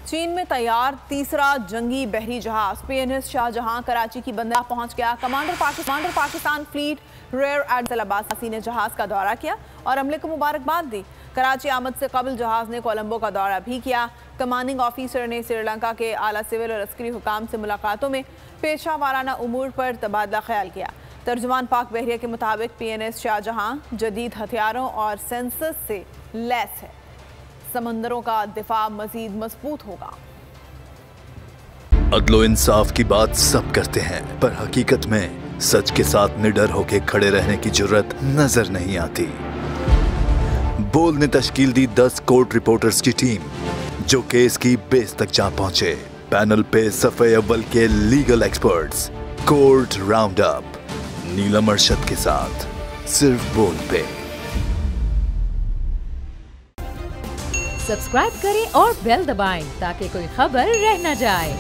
चीन में तैयार तीसरा जंगी बहरी जहाज PNS शाहजहां कराची की बंदरगाह पहुंच गया। Commander Pakistan fleet rear admiral Abbasi ने जहाज का दौरा किया और अमले को मुबारकबाद दी। कराची आमद से कबल जहाज ने कोलंबो का दौरा भी किया। कमांडिंग ऑफिसर ने श्रीलंका के आला सिविल और अस्करी हुकाम से मुलाकातों में पेशा वाराना उमूर पर तबादला ख्याल किया। तर्जुमान पाक बहरिया के मुताबिक PNS शाहजहां जदीद हथियारों और सेंसर्स से लैस है। समंदरों का दिफा मजीद मजबूत होगा। अदलो इंसाफ की बात सब करते हैं, पर हकीकत में सच के साथ निडर होकर खड़े रहने की जुर्रत नजर नहीं आती। बोल ने तश्कील दी 10 कोर्ट रिपोर्टर्स की टीम, जो केस की बेस तक जा पहुंचे। पैनल पे सफ़े अव्वल के legal experts. Court round up Neelam Arshad के साथ सिर्फ बोल पे। सब्सक्राइब करें और बेल दबाएं ताकि कोई खबर रह न जाए।